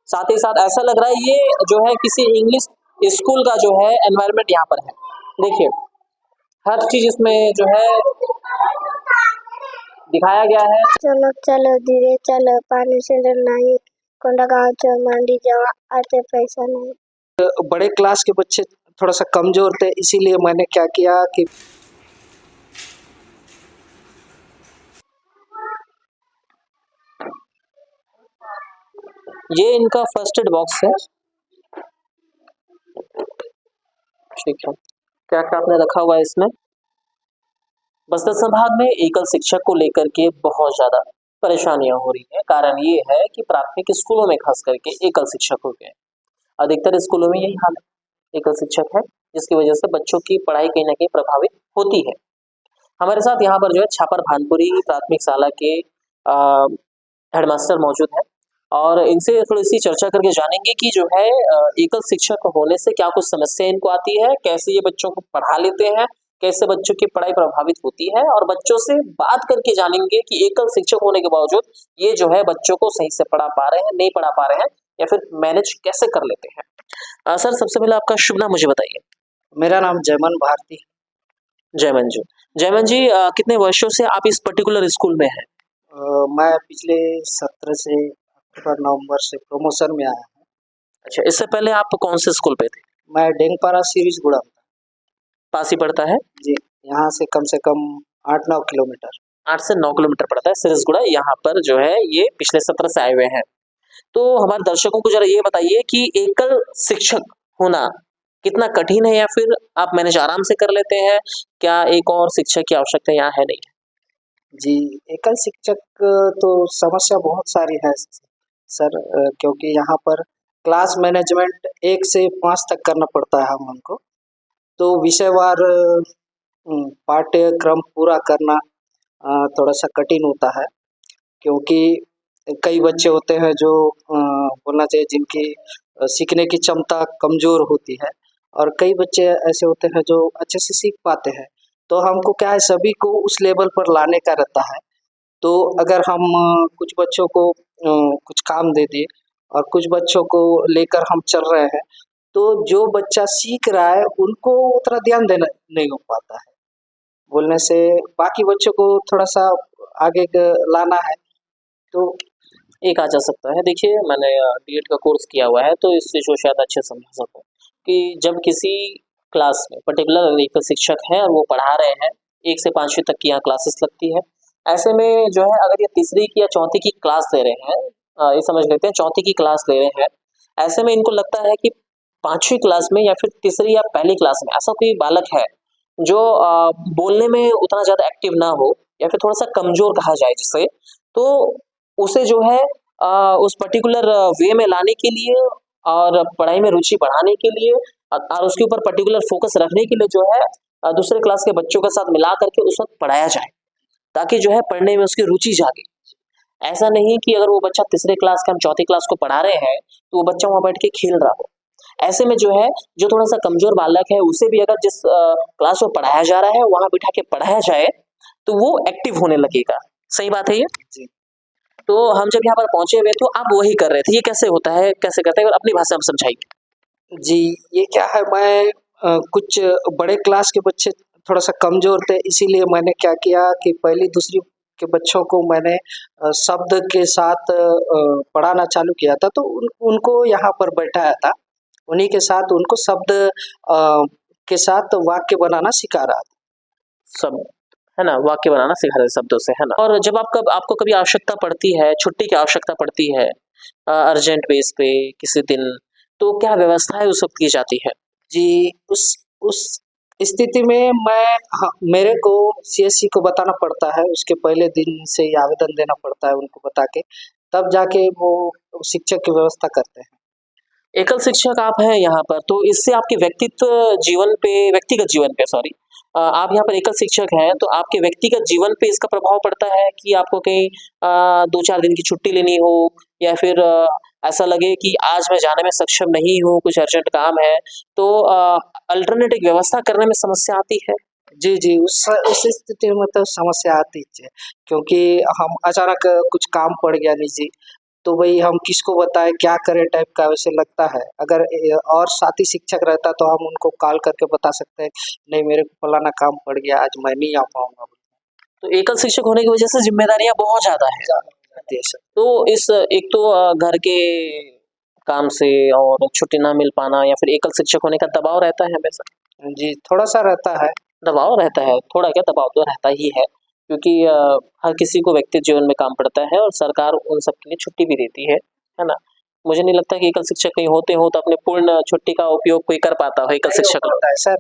साथ ही साथ ऐसा लग रहा है ये जो है किसी इंग्लिश स्कूल का जो है एनवायरनमेंट यहाँ पर है। देखिए हर चीज इसमें जो है दिखाया गया है। चलो चलो धीरे चलो, पानी से डरना ही, कोंडागांव च मंडी जावा आते पैसा नहीं। बड़े क्लास के बच्चे थोड़ा सा कमजोर थे, इसीलिए मैंने क्या किया कि ये इनका फर्स्ट एड बॉक्स है। ठीक है, क्या क्या आपने रखा हुआ है इसमें? बस्तर संभाग में एकल शिक्षक को लेकर के बहुत ज्यादा परेशानियां हो रही है। कारण ये है कि प्राथमिक स्कूलों में खास करके एकल शिक्षक हो गए। अधिकतर स्कूलों में यही हाल है, एकल शिक्षक है, जिसकी वजह से बच्चों की पढ़ाई कहीं ना कहीं प्रभावित होती है। हमारे साथ यहाँ पर जो है छापर भानपुरी प्राथमिक शाला के हेडमास्टर मौजूद है और इनसे थोड़ी सी चर्चा करके जानेंगे कि जो है एकल शिक्षक होने से क्या कुछ समस्या इनको आती है, कैसे ये बच्चों को पढ़ा लेते हैं, कैसे बच्चों की पढ़ाई प्रभावित होती है, और बच्चों से बात करके जानेंगे कि एकल शिक्षक होने के बावजूद ये जो है बच्चों को सही से पढ़ा पा रहे हैं, नहीं पढ़ा पा रहे हैं, या फिर मैनेज कैसे कर लेते हैं। सर सबसे पहले आपका शुभ नाम मुझे बताइए। मेरा नाम जयमन भारती। जयमन जी, जयमन जी कितने वर्षों से आप इस पर्टिकुलर स्कूल में हैं? मैं पिछले 17 से अक्टूबर नवंबर से प्रमोशन में आया हूँ। अच्छा, इससे पहले आप कौन से स्कूल पे थे? मैं डेंगपारा सीरीज गुड़ा पास ही पड़ता है जी, यहाँ से कम 8-9 किलोमीटर। 8 से 9 किलोमीटर पड़ता है सिरसगुड़ा। यहाँ पर जो है ये पिछले सत्र से आए हुए हैं। तो हमारे दर्शकों को जरा ये बताइए कि एकल शिक्षक होना कितना कठिन है, या फिर आप मैनेज आराम से कर लेते हैं? क्या एक और शिक्षक की आवश्यकता यहाँ है नहीं? जी, एकल शिक्षक तो समस्या बहुत सारी है सर, क्योंकि यहाँ पर क्लास मैनेजमेंट 1 से 5 तक करना पड़ता है हम हमको। तो विषयवार पाठ्यक्रम पूरा करना थोड़ा-सा कठिन होता है, क्योंकि कई बच्चे होते हैं जो बोलना चाहिए जिनकी सीखने की क्षमता कमज़ोर होती है, और कई बच्चे ऐसे होते हैं जो अच्छे से सीख पाते हैं। तो हमको क्या है, सभी को उस लेवल पर लाने का रहता है। तो अगर हम कुछ बच्चों को कुछ काम दे दिए और कुछ बच्चों को लेकर हम चल रहे हैं, तो जो बच्चा सीख रहा है उनको उतना ध्यान देना नहीं हो पाता है। बोलने से बाकी बच्चों को थोड़ा-सा आगे लाना है। तो एक आ जा सकता है। देखिए मैंने बीएड का कोर्स किया हुआ है, तो इस चीज़ को शायद अच्छे से समझा सकूँ कि जब किसी क्लास में पर्टिकुलर एक शिक्षक है और वो पढ़ा रहे हैं, 1 से 5वीं तक की यहाँ क्लासेस लगती है। ऐसे में जो है अगर ये तीसरी की या चौथी की क्लास ले रहे हैं, ये समझ लेते हैं चौथी की क्लास ले रहे हैं, ऐसे में इनको लगता है कि 5वीं क्लास में या फिर तीसरी या पहली क्लास में ऐसा कोई बालक है जो बोलने में उतना ज़्यादा एक्टिव ना हो, या फिर थोड़ा-सा कमज़ोर कहा जाए जिसे, तो उसे जो है उस पर्टिकुलर वे में लाने के लिए और पढ़ाई में रुचि बढ़ाने के लिए और उसके ऊपर पर्टिकुलर फोकस रखने के लिए जो है दूसरे क्लास के बच्चों के साथ मिला करके उस वक्त पढ़ाया जाए, ताकि जो है पढ़ने में उसकी रुचि जागे। ऐसा नहीं कि अगर वो बच्चा तीसरे क्लास का हम चौथी क्लास को पढ़ा रहे हैं तो वो बच्चा वहां बैठ के खेल रहा हो। ऐसे में जो है जो थोड़ा सा कमजोर बालक है उसे भी अगर जिस क्लास में पढ़ाया जा रहा है वहां बिठा के पढ़ाया जाए तो वो एक्टिव होने लगेगा। सही बात है ये? जी। तो हम जब यहाँ पर पहुंचे हुए तो आप वही कर रहे थे, ये कैसे होता है, कैसे करते हैं, अपनी भाषा में समझाइए। जी, ये क्या है, मैं कुछ बड़े क्लास के बच्चे थोड़ा-सा कमज़ोर थे, इसीलिए मैंने क्या किया कि पहली दूसरी के बच्चों को मैंने शब्द के साथ पढ़ाना चालू किया था, तो उनको यहाँ पर बैठाया था। उन्हीं के साथ उनको शब्द के साथ वाक्य बनाना सिखा रहा था। सब है ना, वाक्य बनाना सिखा रहे शब्दों से, है ना। और जब आपको कभी आवश्यकता पड़ती है, छुट्टी की आवश्यकता पड़ती है अर्जेंट बेस पे किसी दिन, तो क्या व्यवस्थाएं उस वक्त की जाती है? जी, उस स्थिति में मेरे को सीएससी को बताना पड़ता है, उसके पहले दिन से ही आवेदन देना पड़ता है उनको बता के, तब जाके वो शिक्षक की व्यवस्था करते हैं। एकल शिक्षक आप हैं यहाँ पर, तो इससे आपके व्यक्तिगत जीवन पे सॉरी, आप यहाँ पर एकल शिक्षक हैं तो आपके व्यक्तिगत जीवन पे इसका प्रभाव पड़ता है कि आपको कहीं 2-4 दिन की छुट्टी लेनी हो, या फिर ऐसा लगे कि आज मैं जाने में सक्षम नहीं हूँ, कुछ अर्जेंट काम है, तो अल्टरनेट एक व्यवस्था करने में समस्या आती है? जी, उस स्थिति में तो समस्या आती है, क्योंकि हम अचानक कुछ काम पड़ गया निजी, तो भाई हम किसको बताएं, क्या करें टाइप का वैसे लगता है। अगर और साथी शिक्षक रहता तो हम उनको कॉल करके बता सकते हैं, नहीं मेरे को फलाना काम पड़ गया आज मैं नहीं आ पाऊंगा। तो एकल शिक्षक होने की वजह से जिम्मेदारियां बहुत ज़्यादा है। तो इस एक तो घर के काम से और छुट्टी ना मिल पाना या फिर एकल शिक्षक होने का दबाव रहता है हमेशा। जी, थोड़ा-सा रहता है। दबाव रहता है, थोड़ा क्या दबाव तो रहता ही है क्योंकि हर किसी को व्यक्तिगत जीवन में काम पड़ता है और सरकार उन सब के लिए छुट्टी भी देती है ना? मुझे नहीं लगता कि एकल शिक्षक कहीं होते हो तो अपने पूर्ण छुट्टी का उपयोग कोई कर पाता हो एकल शिक्षक होता है सर।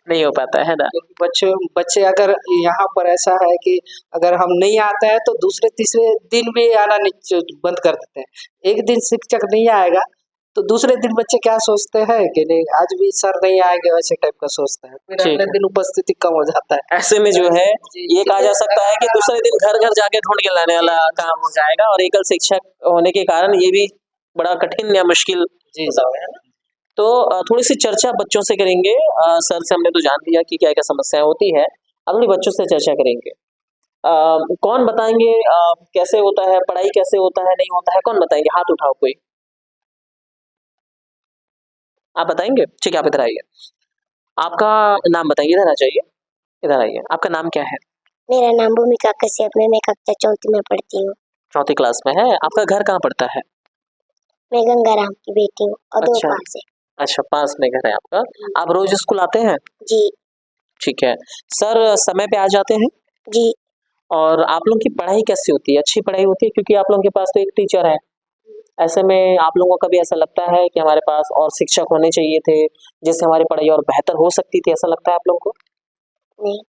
नहीं हो पाता है ना? क्योंकि बच्चे बच्चे अगर यहाँ पर ऐसा है कि अगर हम नहीं आते हैं तो दूसरे तीसरे दिन भी आना नहीं बंद कर देते हैं। एक दिन शिक्षक नहीं आएगा तो दूसरे दिन बच्चे क्या सोचते हैं कि नहीं आज भी सर नहीं आएंगे, वैसे टाइप का सोचते हैं, फिर अगले दिन उपस्थिति कम हो जाता है। ऐसे में जो है ये कहा जा सकता है कि दूसरे दिन घर घर जाके ढूंढ के लाने वाला काम हो जाएगा और एकल शिक्षक होने के कारण ये भी बड़ा कठिन या मुश्किल जी होता है ना? तो थोड़ी सी चर्चा बच्चों से करेंगे। सर से हमने तो जान लिया कि क्या क्या समस्याएं होती है, अपने बच्चों से चर्चा करेंगे। कौन बताएंगे कैसे होता है पढ़ाई, कैसे होता है नहीं होता है, कौन बताएंगे? हाथ उठाओ कोई। आप बताएंगे? ठीक है, आप इधर आइए। आपका नाम बताइए, इधर आ जाइए, इधर आइए। आपका नाम क्या है? मेरा नाम भूमिका कश्यप है, मैं कक्षा 4 में पढ़ती हूँ। चौथी क्लास में है। आपका घर कहाँ पड़ता है? मैं गंगाराम की बेटी हूँ और 2 अच्छा। पास है। अच्छा, पास में घर है आपका। आप रोज स्कूल आते हैं? जी ठीक है। सर समय पे आ जाते हैं? जी और आप लोगों की पढ़ाई कैसी होती है? अच्छी पढ़ाई होती है? क्योंकि आप लोगों के पास तो एक टीचर है। ऐसे में आप लोगों को कभी ऐसा लगता है कि हमारे पास और शिक्षक होने चाहिए थे, जिससे हमारी पढ़ाई और बेहतर हो सकती थी, ऐसा लगता है आप लोगों को? नहीं।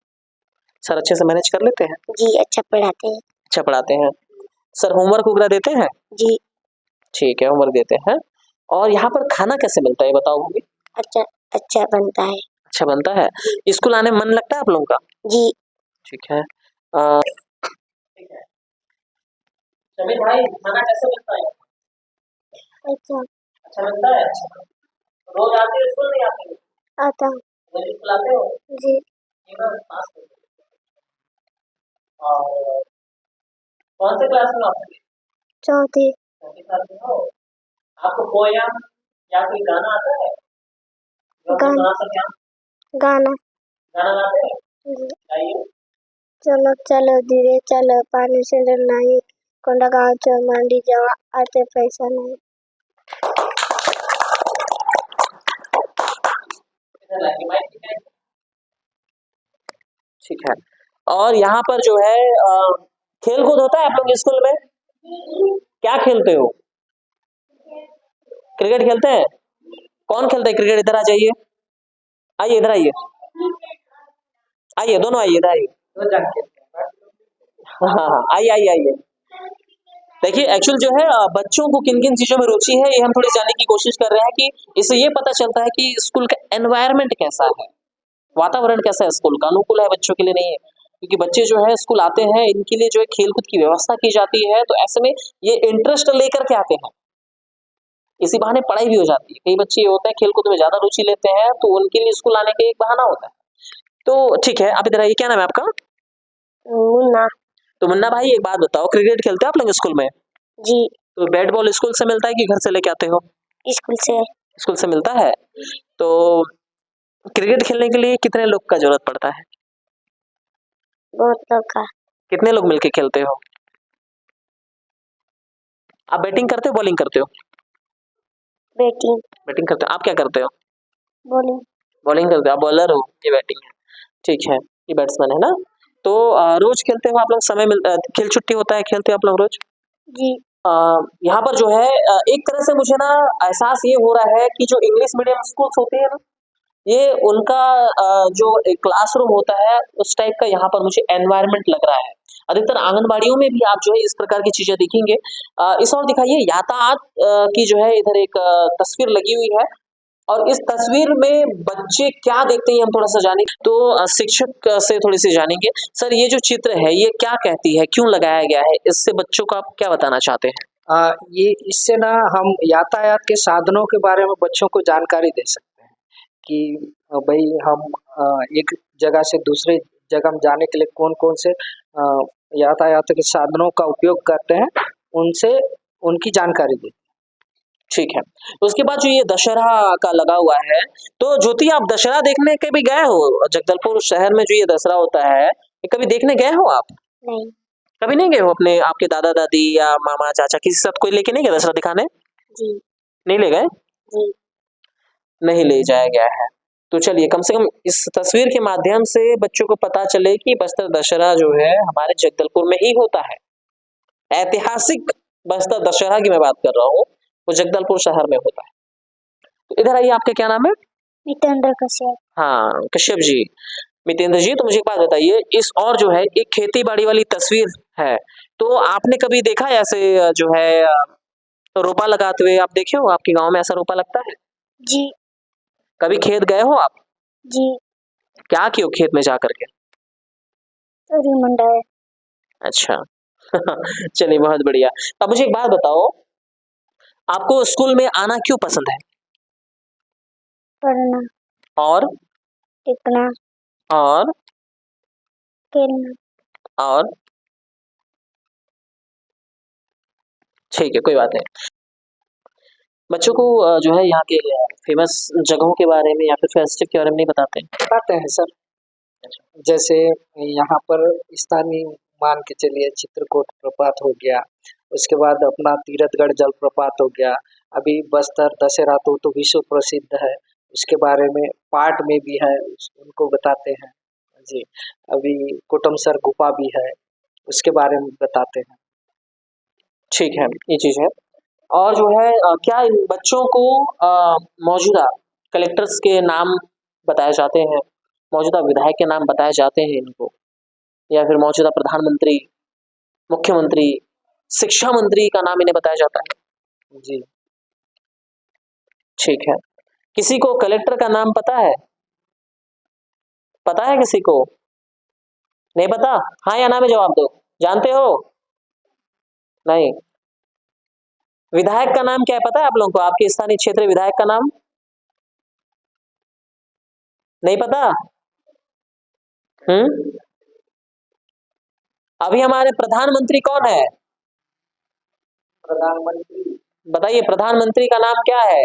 सर अच्छे से मैनेज कर लेते हैं? जी अच्छा पढ़ाते हैं। अच्छा पढ़ाते हैं। सर होमवर्क वगैरह देते हैं? जी ठीक है, होमवर्क देते हैं। और यहाँ पर खाना कैसे मिलता है, ये बताओ भूमि? अच्छा अच्छा बनता है। अच्छा बनता है। स्कूल आने में मन लगता है आप लोगों का? जी ठीक है। ठीक है। समीर भाई, खाना कैसे बनता है? अच्छा अच्छा लगता है? अच्छा। रोज आते हो स्कूल, नहीं आते हो? आता हूँ। रोज स्कूल आते हो? जी ये बार पास हो गए। और कौन से क्लास में हो आप? 4थी। चौथी क्लास में हो। आपको पोयम या कोई गाना आता है जो आप गाना सुना सकें आप? गाना गाना गाते हैं? जी। गाइए। चलो चलो धीरे चलो पानी से नहीं कोंडा गाँव मांडी जावा आते पैसा नहीं। इधर लाइए माइक, ठीक है? ठीक है। और यहाँ पर जो है खेल कूद होता है आप लोग के स्कूल में? क्या खेलते हो? क्रिकेट खेलते हैं? कौन खेलता है क्रिकेट? इधर आ जाइए, आइए इधर आइए, आइए दोनों आइए, इधर आइए। हाँ हाँ हाँ, आइए आइए आइए। देखिए एक्चुअल जो है बच्चों को किन किन चीजों में रुचि है ये हम थोड़ी जानने की कोशिश कर रहे हैं कि इससे ये पता चलता है कि स्कूल का एनवायरनमेंट कैसा है, वातावरण कैसा है, स्कूल का अनुकूल है बच्चों के लिए, नहीं है? क्योंकि बच्चे जो है स्कूल आते हैं, इनके लिए जो है खेलकूद की व्यवस्था की जाती है, तो ऐसे में ये इंटरेस्ट लेकर के आते हैं, इसी बहाने पढ़ाई भी हो जाती है। कई बच्चे ये होते हैं खेलकूद में ज्यादा रुचि लेते हैं, तो उनके लिए स्कूल आने का एक बहाना होता है। तो ठीक है, आप इधर आइए। क्या नाम है आपका? मुन्ना। तो मुन्ना भाई एक बात बताओ, क्रिकेट खेलते हो आप लोग स्कूल में? जी तो बैट बॉल स्कूल से मिलता है कि घर से लेके आते हो? स्कूल से। स्कूल से मिलता है। तो क्रिकेट खेलने के लिए कितने लोग का जरूरत पड़ता है? बहुत लोग का। कितने लोग मिलके खेलते हो? आप बैटिंग करते हो बॉलिंग करते हो? बैटिंग बैटिंग करते हो। आप क्या करते हो? बॉलिंग। बॉलिंग करते हो। आप बॉलर हो, ये बैटिंग है। ठीक है, ये बैट्समैन है ना? तो रोज खेलते हो आप लोग? समय मिलता खेल छुट्टी होता है, खेलते हो आप लोग रोज? जी यहाँ पर जो है एक तरह से मुझे ना एहसास ये हो रहा है कि जो इंग्लिश मीडियम स्कूल्स होते हैं ना, ये उनका जो एक क्लासरूम होता है उस टाइप का यहाँ पर मुझे एनवायरनमेंट लग रहा है। अधिकतर आंगनबाड़ियों में भी आप जो है इस प्रकार की चीजें देखेंगे। इस और दिखाइए, यातायात की जो है इधर एक तस्वीर लगी हुई है और इस तस्वीर में बच्चे क्या देखते हैं हम थोड़ा सा जानेंगे। तो शिक्षक से थोड़ी सी जानेंगे। सर ये जो चित्र है ये क्या कहती है, क्यों लगाया गया है, इससे बच्चों को आप क्या बताना चाहते हैं? ये इससे ना हम यातायात के साधनों के बारे में बच्चों को जानकारी दे सकते हैं कि भाई हम एक जगह से दूसरे जगह में जाने के लिए कौन-कौन से यातायात के साधनों का उपयोग करते हैं, उनसे उनकी जानकारी देती ठीक है। तो उसके बाद जो ये दशहरा का लगा हुआ है, तो ज्योति आप दशहरा देखने कभी गए हो? जगदलपुर शहर में जो ये दशहरा होता है, ये कभी देखने गए हो आप? नहीं। कभी नहीं गए हो अपने आपके दादा-दादी या मामा-चाचा किसी के साथ कोई लेके नहीं गया दशहरा दिखाने? जी। नहीं ले गए? जी। नहीं ले जाया गया है। तो चलिए कम से कम इस तस्वीर के माध्यम से बच्चों को पता चले कि बस्तर दशहरा जो है हमारे जगदलपुर में ही होता है। ऐतिहासिक बस्तर दशहरा की मैं बात कर रहा हूँ, वो जगदलपुर शहर में होता है। तो इधर आइए, आपका क्या नाम है? मितेंद्र कश्यप। हाँ, कश्यप जी। मितेंद्र जी, तो मुझे एक बात बताइए, इस और जो है एक खेती-बाड़ी वाली तस्वीर है, तो आपने कभी देखा है ऐसे जो है रोपा लगाते हुए आप देखे हो? आपके गाँव में ऐसा रोपा लगता है? जी। कभी खेत गए हो आप? जी। क्या किए हो खेत में जाकर के? तोरी मंडाए। अच्छा। चलिए बहुत बढ़िया। अब मुझे एक बात बताओ, आपको स्कूल में आना क्यों पसंद है? पढ़ना। और? टिकना। और? खेलना। और? ठीक है, कोई बात नहीं। बच्चों को जो है यहाँ के फेमस जगहों के बारे में या फिर फेस्टिव के बारे में नहीं बताते? बताते हैं सर। जैसे यहाँ पर स्थानीय मान के चलिए चित्रकूट प्रपात हो गया, उसके बाद अपना तीरथगढ़ जलप्रपात हो गया, अभी बस्तर दशहरा तो विश्व प्रसिद्ध है, उसके बारे में पाठ में भी है, उनको बताते हैं जी। अभी कोटमसर गुफा भी है, उसके बारे में बताते हैं। ठीक है, ये चीज़ है। और जो है क्या इन बच्चों को मौजूदा कलेक्टर्स के नाम बताए जाते हैं, मौजूदा विधायक के नाम बताए जाते हैं इनको, या फिर मौजूदा प्रधानमंत्री, मुख्यमंत्री, शिक्षा मंत्री का नाम इन्हें बताया जाता है? जी। ठीक है। किसी को कलेक्टर का नाम पता है? पता है किसी को? नहीं पता? हाँ या ना में जवाब दो। जानते हो? नहीं। विधायक का नाम क्या है पता है आप लोगों को? आपके स्थानीय क्षेत्र विधायक का नाम? नहीं पता? अभी हमारे प्रधानमंत्री कौन है? प्रधानमंत्री। बताइए प्रधानमंत्री का नाम क्या है?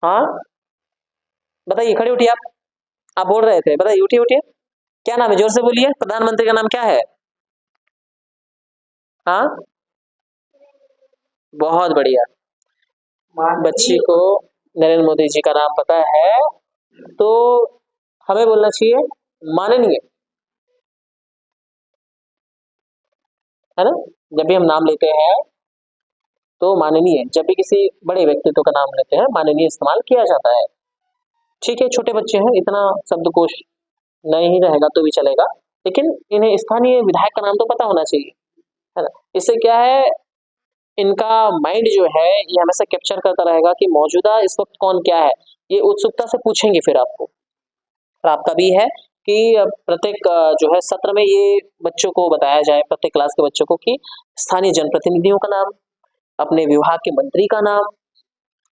हाँ, बताइए, खड़े उठिए आप बोल रहे थे, बताइए, उठिए उठिए। क्या नाम है? जोर से बोलिए, प्रधानमंत्री का नाम क्या है? हाँ, बहुत बढ़िया। बच्ची को नरेंद्र मोदी जी का नाम पता है, तो हमें बोलना चाहिए माननीय, है ना? जब भी हम नाम लेते हैं तो माननीय, जब भी किसी बड़े व्यक्तित्व का नाम लेते हैं माननीय इस्तेमाल किया जाता है। ठीक है, छोटे बच्चे हैं, इतना शब्दकोश नहीं रहेगा तो भी चलेगा, लेकिन इन्हें स्थानीय विधायक का नाम तो पता होना चाहिए, है ना? इससे क्या है, इनका माइंड जो है ये हमेशा कैप्चर करता रहेगा कि मौजूदा इस वक्त कौन क्या है। ये उत्सुकता से पूछेंगे फिर आपको। और आपका भी है कि प्रत्येक जो है सत्र में ये बच्चों को बताया जाए, प्रत्येक क्लास के बच्चों को, कि स्थानीय जनप्रतिनिधियों का नाम, अपने विभाग के मंत्री का नाम,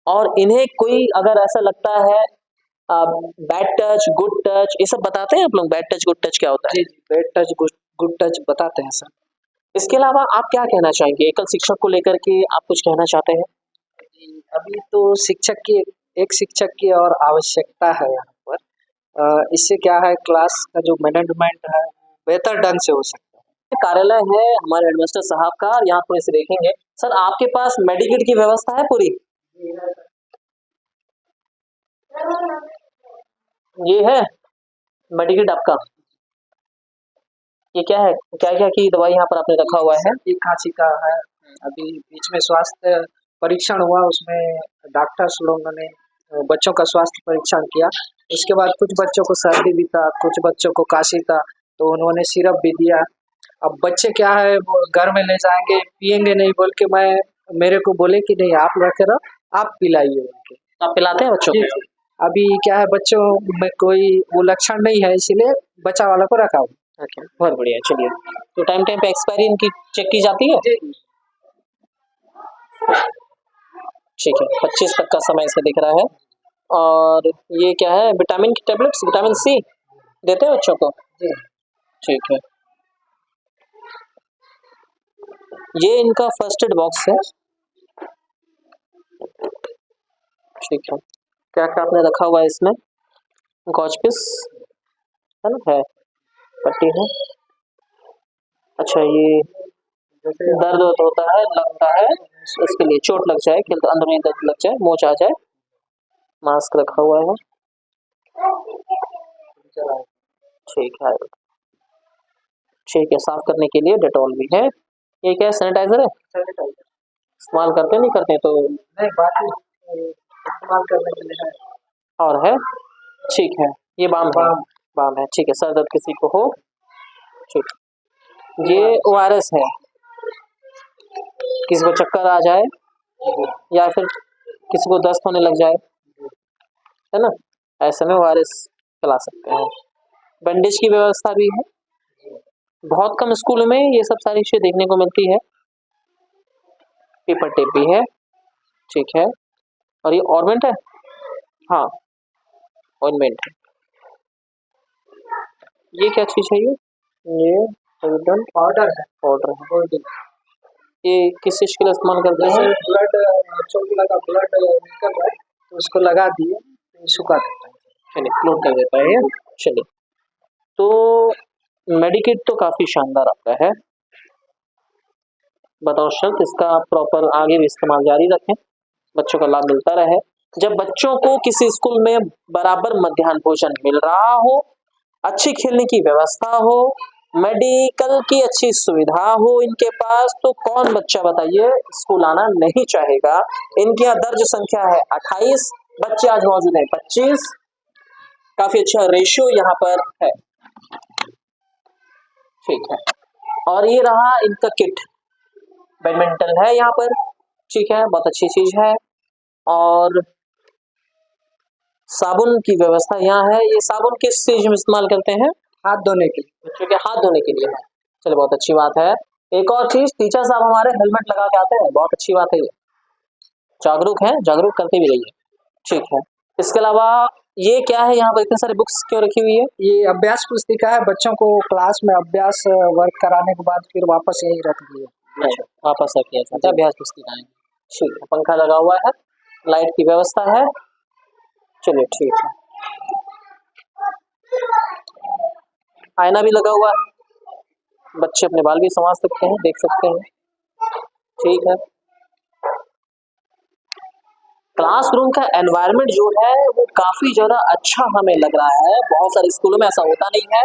और इन्हें कोई अगर ऐसा लगता है बैड टच, गुड टच, ये सब बताते हैं आप लोग? बैड टच, गुड टच क्या होता है? जी, बैड टच गुड टच बताते हैं सर। इसके अलावा आप क्या कहना चाहेंगे एकल शिक्षक को लेकर के? आप कुछ कहना चाहते हैं? जी, अभी तो एक शिक्षक की और आवश्यकता है यहाँ पर। इससे क्या है, क्लास का जो मैनेजमेंट है बेहतर ढंग से हो सकता है। कार्यालय है हमारे हेडमास्टर साहब का, यहाँ थोड़े से देखेंगे। सर, आपके पास मेडिकेट की व्यवस्था है पूरी? ये है मेडिकेट आपका? ये क्या है, क्या क्या की दवाई यहाँ पर आपने रखा हुआ है? सर्दी खांसी का है। अभी बीच में स्वास्थ्य परीक्षण हुआ, उसमें डॉक्टर्स लोगों ने बच्चों का स्वास्थ्य परीक्षण किया। उसके बाद कुछ बच्चों को सर्दी भी था, कुछ बच्चों को खांसी था, तो उन्होंने सिरप भी दिया। अब बच्चे क्या है, वो घर में ले जाएंगे, पियेंगे नहीं बोल के मेरे को बोले कि नहीं आप रखे रहो, आप पिलाइए उनके। आप पिलाते हैं बच्चों जी, को? जी। अभी क्या है, बच्चों में कोई वो लक्षण नहीं है, इसीलिए बच्चा वाला को रखा हुआ। अच्छा, बहुत बढ़िया, चलिए। तो टाइम टाइम पे एक्सपायरी इनकी चेक की जाती है? जी। ठीक है, 25 तक का समय इसमें दिख रहा है। और ये क्या है, विटामिन की टेबलेट्स, विटामिन सी देते हैं बच्चों को? जी। ठीक है। ये इनका फर्स्ट एड बॉक्स है। ठीक है, क्या क्या आपने रखा हुआ है इसमें? गॉचपिस है ना, है, पट्टी है। अच्छा, ये दर्द होता है, लगता है इसके लिए, चोट लग जाए, खेलते अंदर में दर्द लग जाए, मोच आ जाए। मास्क रखा हुआ है। ठीक है, ठीक है, साफ करने के लिए डेटॉल भी है। ये क्या है, सैनिटाइजर है? इस्तेमाल करते नहीं करते तो नहीं, बाकी इस्तेमाल करने के लिए है। और है, ठीक है, ये बाम है, बाम है, ठीक है, सर दर्द किसी को हो, ठीक। ये ORS है, किसी को चक्कर आ जाए या फिर किसी को दस्त होने लग जाए, है ना, ऐसे में ORS पिला सकते हैं। बैंडेज की व्यवस्था भी है, बहुत कम स्कूल में ये सब सारी चीजें देखने को मिलती है। पेपर टेप भी है, ठीक है, और ये ऑर्नमेंट है, हाँ, ऑइंटमेंट है। ये क्या चीज है? ये पाउडर है। पाउडर है। ये किस चीज के लिए इस्तेमाल करते जैसे हैं? ब्लड, चोट लगा, ब्लड निकल रहा है तो उसको लगा दिए, सुखा देता है। चलिए, फ्लोट कर देता है ये। चलिए, तो मेडिकेट तो काफी शानदार आता है। बताओ शर्त, इसका प्रॉपर आगे भी इस्तेमाल जारी रखें, बच्चों का लाभ मिलता रहे। जब बच्चों को किसी स्कूल में बराबर मध्याह्न भोजन मिल रहा हो, अच्छी खेलने की व्यवस्था हो, मेडिकल की अच्छी सुविधा हो इनके पास, तो कौन बच्चा बताइए स्कूल आना नहीं चाहेगा। इनके यहाँ दर्ज संख्या है 28, बच्चे आज मौजूद हैं 25, काफी अच्छा रेशियो यहाँ पर है। ठीक है, और ये रहा इनका किट, बैडमिंटन है यहाँ पर, ठीक है, बहुत अच्छी चीज है। और साबुन की व्यवस्था यहाँ है। ये साबुन किस चीज में इस्तेमाल करते हैं? हाथ धोने के लिए। बच्चों के हाथ धोने के लिए है। चलो, बहुत अच्छी बात है। एक और चीज, टीचर साहब हमारे हेलमेट लगा के आते हैं, बहुत अच्छी बात है ये, जागरूक है, जागरूक करते भी रहिए। ठीक है, इसके अलावा ये क्या है, यहाँ पर इतने सारे बुक्स क्यों रखी हुई है? ये अभ्यास पुस्तिका है, बच्चों को क्लास में अभ्यास वर्क कराने के बाद फिर वापस यहीं रख दिए। अच्छा, वापस रखिए जाता है, अभ्यास पुस्तिकाएं। ठीक है, पंखा लगा हुआ है, लाइट की व्यवस्था है। चलिए, ठीक है, आईना भी लगा हुआ है, बच्चे अपने बाल भी संवार सकते हैं, देख सकते हैं। ठीक है, क्लासरूम का एनवायरनमेंट जो है वो काफी ज्यादा अच्छा हमें लग रहा है। बहुत सारे स्कूलों में ऐसा होता नहीं है।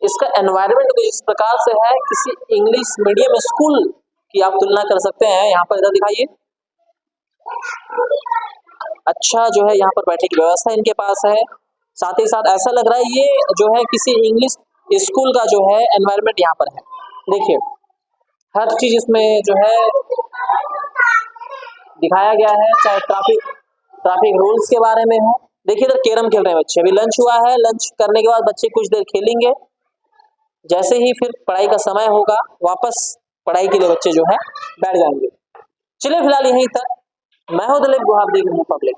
इसका एनवायरनमेंट कुछ इस प्रकार से है, किसी इंग्लिश मीडियम स्कूल की आप तुलना कर सकते हैं। यहाँ पर इधर दिखाइए, अच्छा जो है यहाँ पर बैठने की व्यवस्था इनके पास है। साथ ही साथ ऐसा लग रहा है ये जो है किसी इंग्लिश स्कूल का जो है एनवायरनमेंट यहाँ पर है। देखिए, हर चीज इसमें जो है दिखाया गया है, चाहे ट्रैफिक रूल्स के बारे में हो। देखिए, इधर कैरम खेल रहे हैं बच्चे, अभी लंच हुआ है, लंच करने के बाद बच्चे कुछ देर खेलेंगे, जैसे ही फिर पढ़ाई का समय होगा वापस पढ़ाई के लिए बच्चे जो है बैठ जाएंगे। चलिए, फिलहाल यहीं तक। मैं हूं दिलीप गुहाब, देख रहे हैं पब्लिक।